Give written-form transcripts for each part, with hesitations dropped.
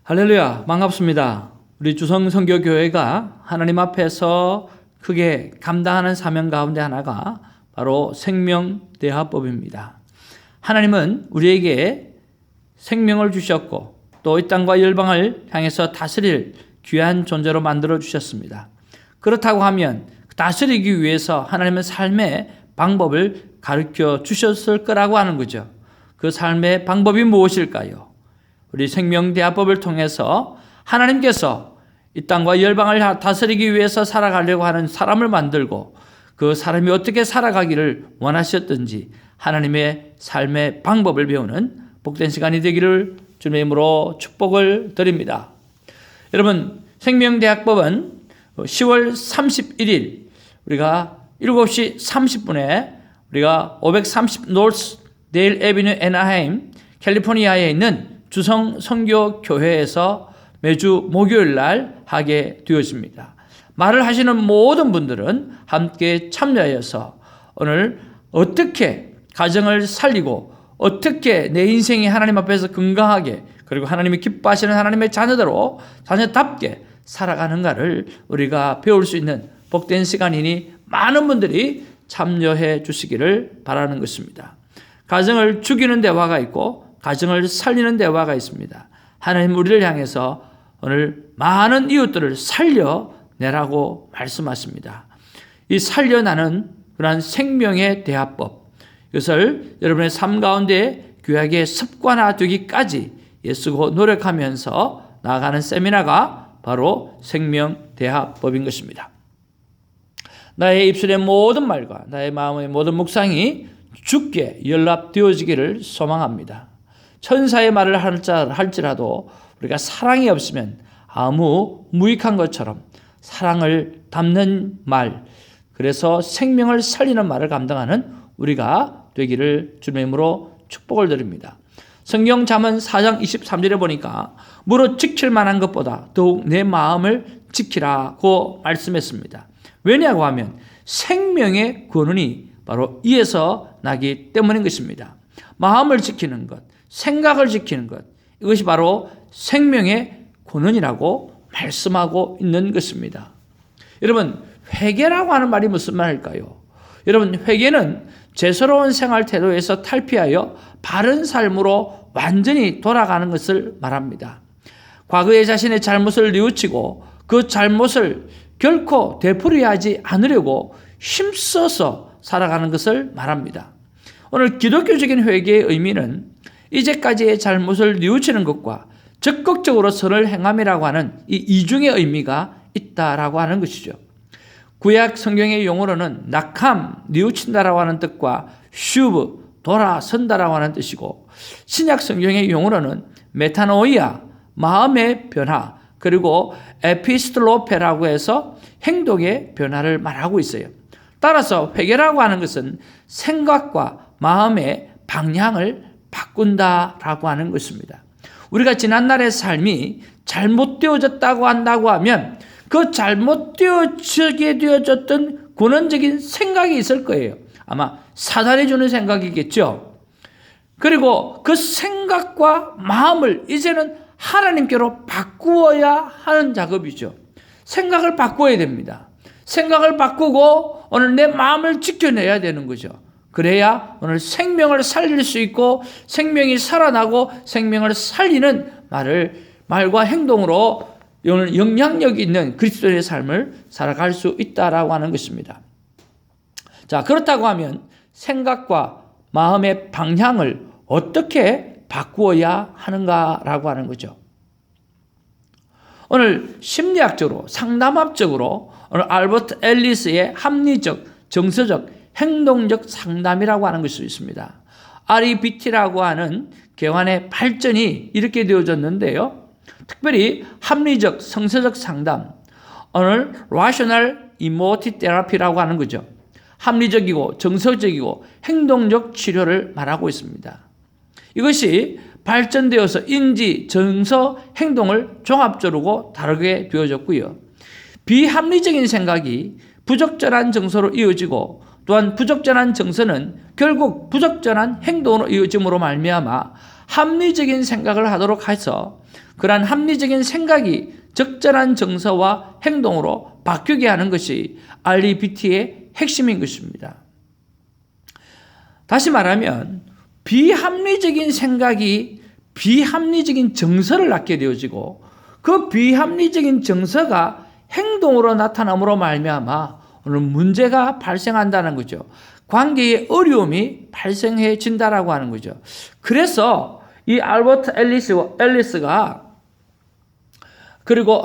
할렐루야, 반갑습니다. 우리 주성선교교회가 하나님 앞에서 크게 감당하는 사명 가운데 하나가 바로 생명대화법입니다. 하나님은 우리에게 생명을 주셨고 또 이 땅과 열방을 향해서 다스릴 귀한 존재로 만들어 주셨습니다. 그렇다고 하면 다스리기 위해서 하나님은 삶의 방법을 가르쳐 주셨을 거라고 하는 거죠. 그 삶의 방법이 무엇일까요? 우리 생명대화법을 통해서 하나님께서 이 땅과 열방을 다스리기 위해서 살아가려고 하는 사람을 만들고 그 사람이 어떻게 살아가기를 원하셨든지 하나님의 삶의 방법을 배우는 복된 시간이 되기를 주님의 이름으로 축복을 드립니다. 여러분, 생명대화법은 10월 31일 우리가 7시 30분에 우리가 530 노스 데일 애비뉴 애나하임 캘리포니아에 있는 주성 선교교회에서 매주 목요일 날 하게 되어집니다. 말을 하시는 모든 분들은 함께 참여하여서 오늘 어떻게 가정을 살리고 어떻게 내 인생이 하나님 앞에서 건강하게 그리고 하나님이 기뻐하시는 하나님의 자녀대로 자녀답게 살아가는가를 우리가 배울 수 있는 복된 시간이니 많은 분들이 참여해 주시기를 바라는 것입니다. 가정을 죽이는 대화가 있고 가정을 살리는 대화가 있습니다. 하나님 우리를 향해서 오늘 많은 이웃들을 살려내라고 말씀하십니다. 이 살려나는 그러한 생명의 대화법, 이것을 여러분의 삶 가운데 귀하게 습관화되기까지 애쓰고 노력하면서 나아가는 세미나가 바로 생명대화법인 것입니다. 나의 입술의 모든 말과 나의 마음의 모든 묵상이 주께 연락되어지기를 소망합니다. 천사의 말을 할지라도 우리가 사랑이 없으면 아무 무익한 것처럼 사랑을 담는 말, 그래서 생명을 살리는 말을 감당하는 우리가 되기를 주님의 이름으로 축복을 드립니다. 성경 잠언 4장 23절에 보니까 무릇 지킬 만한 것보다 더욱 내 마음을 지키라고 말씀했습니다. 왜냐고 하면 생명의 근원이 바로 이에서 나기 때문인 것입니다. 마음을 지키는 것, 생각을 지키는 것, 이것이 바로 생명의 근원이라고 말씀하고 있는 것입니다. 여러분, 회개라고 하는 말이 무슨 말일까요? 여러분, 회개는 죄스러운 생활 태도에서 탈피하여 바른 삶으로 완전히 돌아가는 것을 말합니다. 과거의 자신의 잘못을 뉘우치고 그 잘못을 결코 되풀이하지 않으려고 힘써서 살아가는 것을 말합니다. 오늘 기독교적인 회개의 의미는 이제까지의 잘못을 뉘우치는 것과 적극적으로 선을 행함이라고 하는 이 이중의 의미가 있다라고 하는 것이죠. 구약 성경의 용어로는 낙함, 뉘우친다라고 하는 뜻과 슈브, 돌아선다라고 하는 뜻이고, 신약 성경의 용어로는 메타노이아, 마음의 변화, 그리고 에피스톨로페라고 해서 행동의 변화를 말하고 있어요. 따라서 회개라고 하는 것은 생각과 마음의 방향을 바꾼다라고 하는 것입니다. 우리가 지난날의 삶이 잘못되어졌다고 한다고 하면 그 잘못되어지게 되어졌던 근원적인 생각이 있을 거예요. 아마 사단이 주는 생각이겠죠. 그리고 그 생각과 마음을 이제는 하나님께로 바꾸어야 하는 작업이죠. 생각을 바꿔야 됩니다. 생각을 바꾸고 오늘 내 마음을 지켜내야 되는 거죠. 그래야 오늘 생명을 살릴 수 있고 생명이 살아나고 생명을 살리는 말과 행동으로 오늘 영향력이 있는 그리스도의 삶을 살아갈 수 있다라고 하는 것입니다. 자, 그렇다고 하면 생각과 마음의 방향을 어떻게 바꾸어야 하는가라고 하는 거죠. 오늘 심리학적으로, 상담학적으로 오늘 알버트 앨리스의 합리적, 정서적, 행동적 상담이라고 하는 것이 있습니다. REBT라고 하는 개환의 발전이 이렇게 되어졌는데요. 특별히 합리적, 성서적 상담, 오늘 Rational Emotive Therapy라고 하는 거죠. 합리적이고 정서적이고 행동적 치료를 말하고 있습니다. 이것이 발전되어서 인지, 정서, 행동을 종합적으로 다루게 되어졌고요. 비합리적인 생각이 부적절한 정서로 이어지고 또한 부적절한 정서는 결국 부적절한 행동으로 이어짐으로 말미암아 합리적인 생각을 하도록 해서 그러한 합리적인 생각이 적절한 정서와 행동으로 바뀌게 하는 것이 REBT의 핵심인 것입니다. 다시 말하면 비합리적인 생각이 비합리적인 정서를 낳게 되어지고 그 비합리적인 정서가 행동으로 나타남으로 말미암아 오늘 문제가 발생한다는 거죠. 관계에 어려움이 발생해진다라고 하는 거죠. 그래서 이 알버트 앨리스가 그리고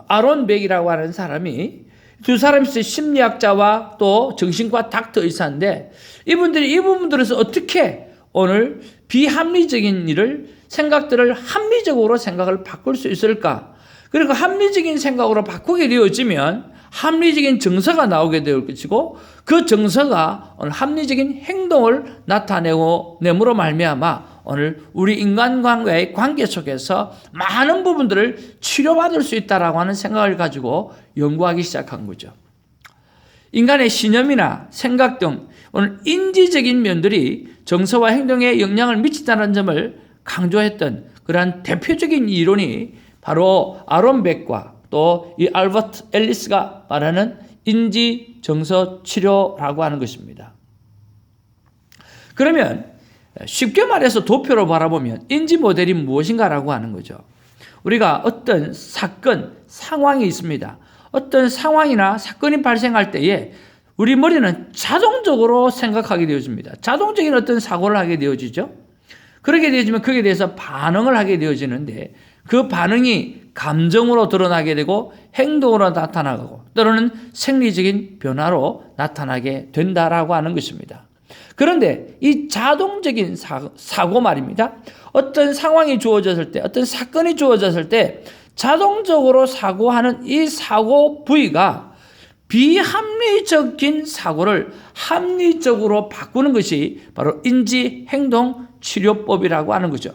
아론 백이라고 하는 사람이 두 사람이 심리학자와 또 정신과 닥터 의사인데 이분들이 이 부분들에서 어떻게 오늘 비합리적인 생각들을 합리적으로 생각을 바꿀 수 있을까? 그리고 합리적인 생각으로 바꾸게 되어지면 합리적인 정서가 나오게 될 것이고 그 정서가 오늘 합리적인 행동을 나타내므로 말미암아 오늘 우리 인간과의 관계 속에서 많은 부분들을 치료받을 수 있다라고 하는 생각을 가지고 연구하기 시작한 거죠. 인간의 신념이나 생각 등 오늘 인지적인 면들이 정서와 행동에 영향을 미친다는 점을 강조했던 그러한 대표적인 이론이 바로 아론 백과 또 이 알버트 앨리스가 말하는 인지 정서 치료라고 하는 것입니다. 그러면 쉽게 말해서 도표로 바라보면 인지 모델이 무엇인가라고 하는 거죠. 우리가 어떤 사건, 상황이 있습니다. 어떤 상황이나 사건이 발생할 때에 우리 머리는 자동적으로 생각하게 되어집니다. 자동적인 어떤 사고를 하게 되어지죠. 그렇게 되어지면 거기에 대해서 반응을 하게 되어지는데 그 반응이 감정으로 드러나게 되고 행동으로 나타나고 또는 생리적인 변화로 나타나게 된다라고 하는 것입니다. 그런데 이 자동적인 사고 말입니다. 어떤 상황이 주어졌을 때, 어떤 사건이 주어졌을 때 자동적으로 사고하는 이 사고 부위가 비합리적인 사고를 합리적으로 바꾸는 것이 바로 인지행동치료법이라고 하는 거죠.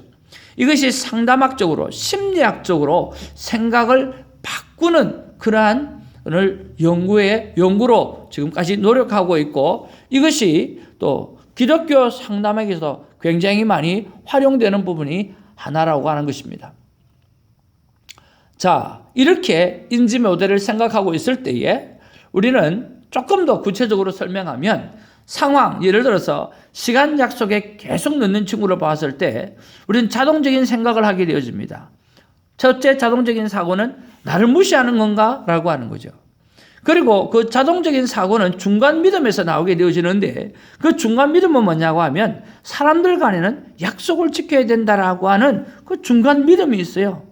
이것이 상담학적으로 심리학적으로 생각을 바꾸는 그러한 연구로 지금까지 노력하고 있고 이것이 또 기독교 상담학에서 굉장히 많이 활용되는 부분이 하나라고 하는 것입니다. 자, 이렇게 인지 모델을 생각하고 있을 때에 우리는 조금 더 구체적으로 설명하면 상황, 예를 들어서 시간 약속에 계속 늦는 친구를 봤을 때 우리는 자동적인 생각을 하게 되어집니다. 첫째 자동적인 사고는 나를 무시하는 건가? 라고 하는 거죠. 그리고 그 자동적인 사고는 중간 믿음에서 나오게 되어지는데 그 중간 믿음은 뭐냐고 하면 사람들 간에는 약속을 지켜야 된다라고 하는 그 중간 믿음이 있어요.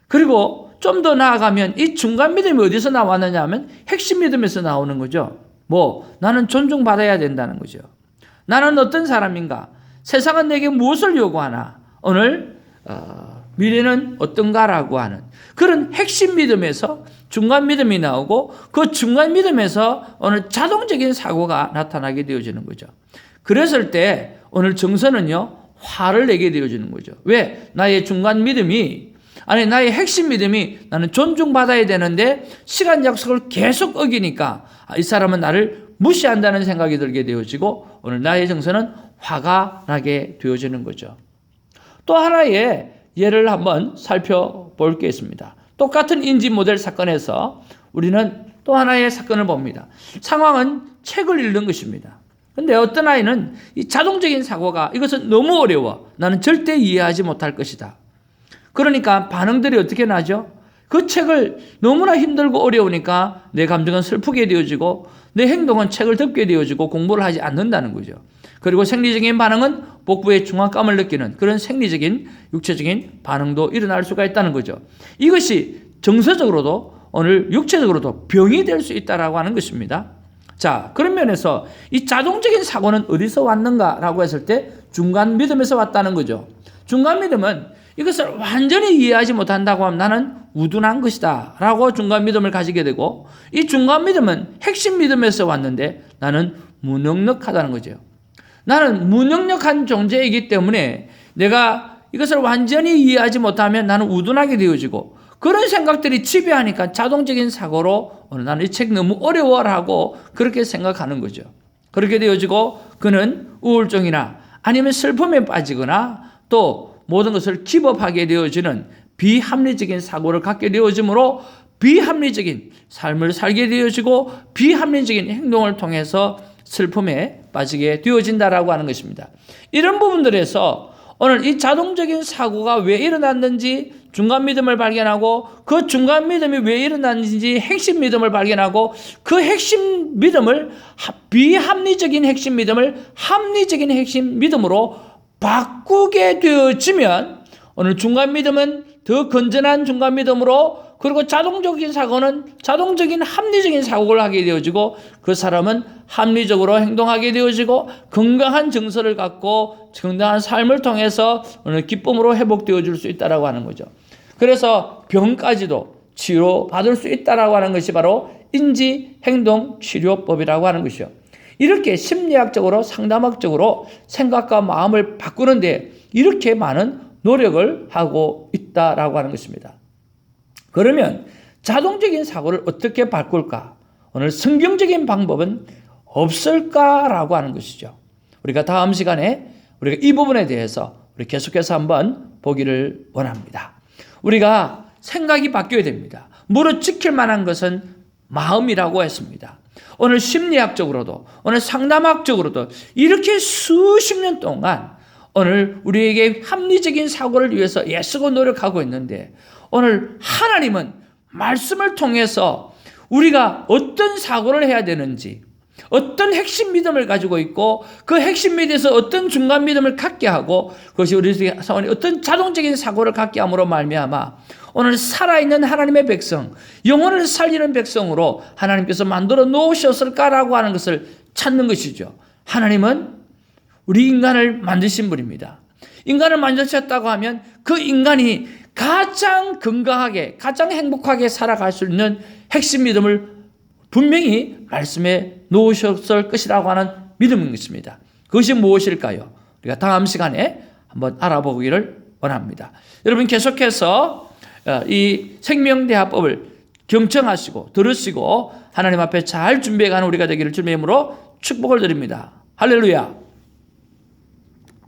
그리고 좀 더 나아가면 이 중간 믿음이 어디서 나왔느냐 하면 핵심 믿음에서 나오는 거죠. 나는 존중받아야 된다는 거죠. 나는 어떤 사람인가? 세상은 내게 무엇을 요구하나? 오늘 미래는 어떤가라고 하는 그런 핵심 믿음에서 중간 믿음이 나오고 그 중간 믿음에서 오늘 자동적인 사고가 나타나게 되어지는 거죠. 그랬을 때 오늘 정서는요 화를 내게 되어지는 거죠. 왜? 나의 중간 믿음이 나의 핵심 믿음이 나는 존중받아야 되는데 시간 약속을 계속 어기니까 이 사람은 나를 무시한다는 생각이 들게 되어지고 오늘 나의 정서는 화가 나게 되어지는 거죠. 또 하나의 예를 한번 살펴볼 게 있습니다. 똑같은 인지 모델 사건에서 우리는 또 하나의 사건을 봅니다. 상황은 책을 읽는 것입니다. 그런데 어떤 아이는 이 자동적인 사고가 이것은 너무 어려워. 나는 절대 이해하지 못할 것이다. 그러니까 반응들이 어떻게 나죠? 그 책을 너무나 힘들고 어려우니까 내 감정은 슬프게 되어지고 내 행동은 책을 덮게 되어지고 공부를 하지 않는다는 거죠. 그리고 생리적인 반응은 복부의 중압감을 느끼는 그런 생리적인 육체적인 반응도 일어날 수가 있다는 거죠. 이것이 정서적으로도 오늘 육체적으로도 병이 될 수 있다라고 하는 것입니다. 자, 그런 면에서 이 자동적인 사고는 어디서 왔는가라고 했을 때 중간 믿음에서 왔다는 거죠. 중간 믿음은 이것을 완전히 이해하지 못한다고 하면 나는 우둔한 것이다 라고 중간 믿음을 가지게 되고 이 중간 믿음은 핵심 믿음에서 왔는데 나는 무능력하다는 거죠. 나는 무능력한 존재이기 때문에 내가 이것을 완전히 이해하지 못하면 나는 우둔하게 되어지고 그런 생각들이 지배하니까 자동적인 사고로 나는 이 책 너무 어려워라고 그렇게 생각하는 거죠. 그렇게 되어지고 그는 우울증이나 아니면 슬픔에 빠지거나 또 모든 것을 기법하게 되어지는 비합리적인 사고를 갖게 되어지므로 비합리적인 삶을 살게 되어지고 비합리적인 행동을 통해서 슬픔에 빠지게 되어진다라고 하는 것입니다. 이런 부분들에서 오늘 이 자동적인 사고가 왜 일어났는지 중간 믿음을 발견하고 그 중간 믿음이 왜 일어났는지 핵심 믿음을 발견하고 그 핵심 믿음을 비합리적인 핵심 믿음을 합리적인 핵심 믿음으로 바꾸게 되어지면 오늘 중간 믿음은 더 건전한 중간 믿음으로 그리고 자동적인 사고는 자동적인 합리적인 사고를 하게 되어지고 그 사람은 합리적으로 행동하게 되어지고 건강한 정서를 갖고 건강한 삶을 통해서 오늘 기쁨으로 회복되어 줄 수 있다라고 하는 거죠. 그래서 병까지도 치료받을 수 있다라고 하는 것이 바로 인지행동치료법이라고 하는 것이죠. 이렇게 심리학적으로 상담학적으로 생각과 마음을 바꾸는데 이렇게 많은 노력을 하고 있다라고 하는 것입니다. 그러면 자동적인 사고를 어떻게 바꿀까? 오늘 성경적인 방법은 없을까라고 하는 것이죠. 우리가 다음 시간에 우리가 이 부분에 대해서 우리 계속해서 한번 보기를 원합니다. 우리가 생각이 바뀌어야 됩니다. 무릇 지킬 만한 것은 마음이라고 했습니다. 오늘 심리학적으로도 오늘 상담학적으로도 이렇게 수십 년 동안 오늘 우리에게 합리적인 사고를 위해서 애쓰고 노력하고 있는데 오늘 하나님은 말씀을 통해서 우리가 어떤 사고를 해야 되는지 어떤 핵심 믿음을 가지고 있고 그 핵심 믿음에서 어떤 중간 믿음을 갖게 하고 그것이 우리 사원이 어떤 자동적인 사고를 갖게 함으로 말미암아 오늘 살아있는 하나님의 백성 영혼을 살리는 백성으로 하나님께서 만들어 놓으셨을까라고 하는 것을 찾는 것이죠. 하나님은 우리 인간을 만드신 분입니다. 인간을 만드셨다고 하면 그 인간이 가장 건강하게 가장 행복하게 살아갈 수 있는 핵심 믿음을 분명히 말씀에 놓으셨을 것이라고 하는 믿음인 것입니다. 그것이 무엇일까요? 우리가 다음 시간에 한번 알아보기를 원합니다. 여러분 계속해서 이 생명대화법을 경청하시고 들으시고 하나님 앞에 잘 준비해가는 우리가 되기를 주님의 이름으로 축복을 드립니다. 할렐루야.